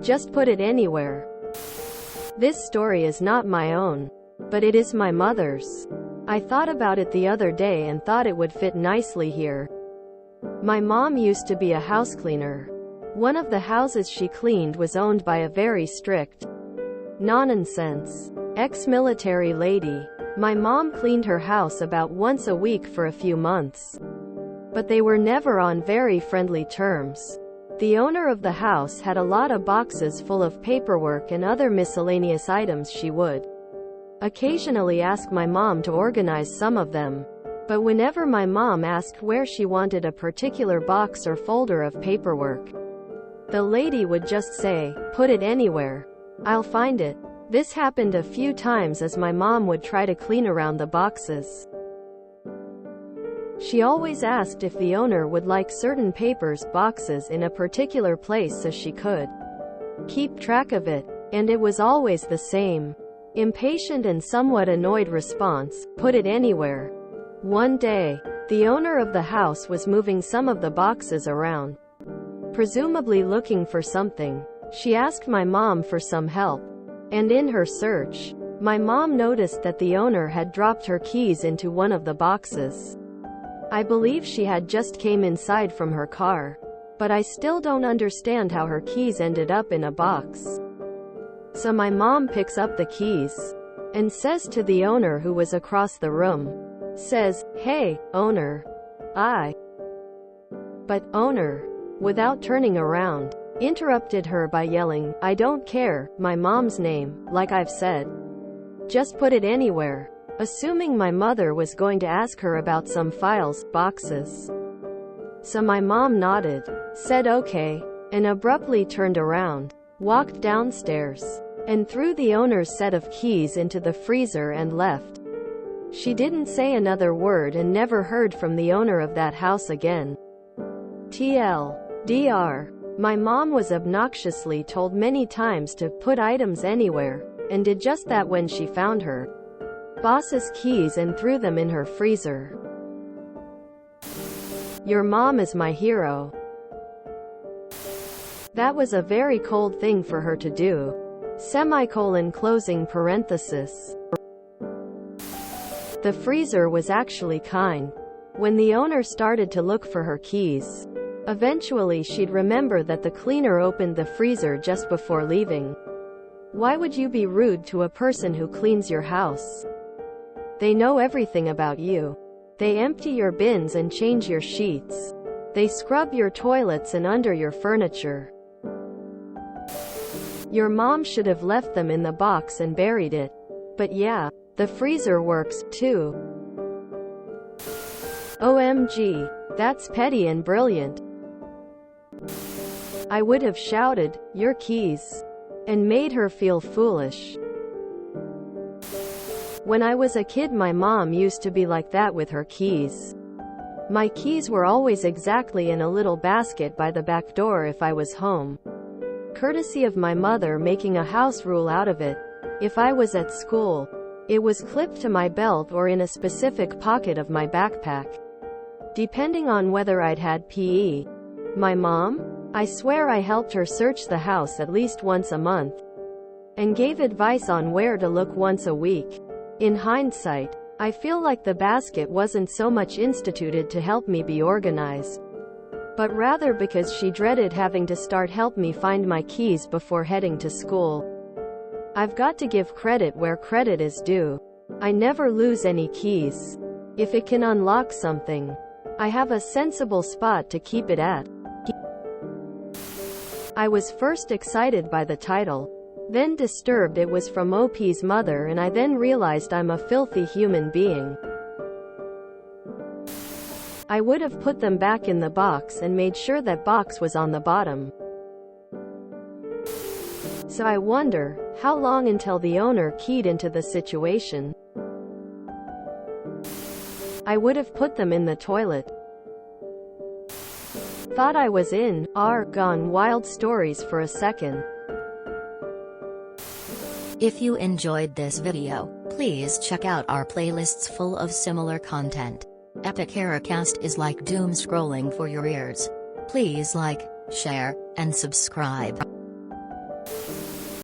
Just put it anywhere. This story is not my own, but it is my mother's. I thought about it the other day and thought it would fit nicely here. My mom used to be a house cleaner. One of the houses she cleaned was owned by a very strict, nonsense, ex-military lady. My mom cleaned her house about once a week for a few months, but they were never on very friendly terms. The owner of the house had a lot of boxes full of paperwork and other miscellaneous items. She would occasionally ask my mom to organize some of them, but whenever my mom asked where she wanted a particular box or folder of paperwork, the lady would just say, "Put it anywhere. I'll find it." This happened a few times as my mom would try to clean around the boxes. She always asked if the owner would like certain boxes in a particular place so she could keep track of it, and it was always the same impatient and somewhat annoyed response, "Put it anywhere." One day, the owner of the house was moving some of the boxes around, presumably looking for something. She asked my mom for some help, and in her search, my mom noticed that the owner had dropped her keys into one of the boxes. I believe she had just came inside from her car, but I still don't understand how her keys ended up in a box. So my mom picks up the keys and says to the owner, who was across the room, says, "Hey, owner." But owner, without turning around, interrupted her by yelling, "I don't care, my mom's name, like I've said. Just put it anywhere," assuming my mother was going to ask her about some boxes. So my mom nodded, said okay, and abruptly turned around, walked downstairs, and threw the owner's set of keys into the freezer and left. She didn't say another word and never heard from the owner of that house again. TLDR. My mom was obnoxiously told many times to put items anywhere, and did just that when she found her boss's keys and threw them in her freezer. Your mom is my hero. That was a very cold thing for her to do. Closing parenthesis. The freezer was actually kind. When the owner started to look for her keys, eventually she'd remember that the cleaner opened the freezer just before leaving. Why would you be rude to a person who cleans your house? They know everything about you. They empty your bins and change your sheets. They scrub your toilets and under your furniture. Your mom should have left them in the box and buried it. But yeah, the freezer works, too. OMG, that's petty and brilliant. I would have shouted, "Your keys," and made her feel foolish. When I was a kid, my mom used to be like that with her keys. My keys were always exactly in a little basket by the back door if I was home, courtesy of my mother making a house rule out of it. If I was at school, it was clipped to my belt or in a specific pocket of my backpack, depending on whether I'd had PE. My mom? I swear I helped her search the house at least once a month, and gave advice on where to look once a week. In hindsight, I feel like the basket wasn't so much instituted to help me be organized, but rather because she dreaded having to help me find my keys before heading to school. I've got to give credit where credit is due. I never lose any keys. If it can unlock something, I have a sensible spot to keep it at. I was first excited by the title, then disturbed it was from OP's mother, and I then realized I'm a filthy human being. I would have put them back in the box and made sure that box was on the bottom. So I wonder, how long until the owner keyed into the situation? I would have put them in the toilet. Thought I was in Gone Wild stories for a second. If you enjoyed this video, please check out our playlists full of similar content. Epic Heracast is like doom scrolling for your ears. Please like, share, and subscribe.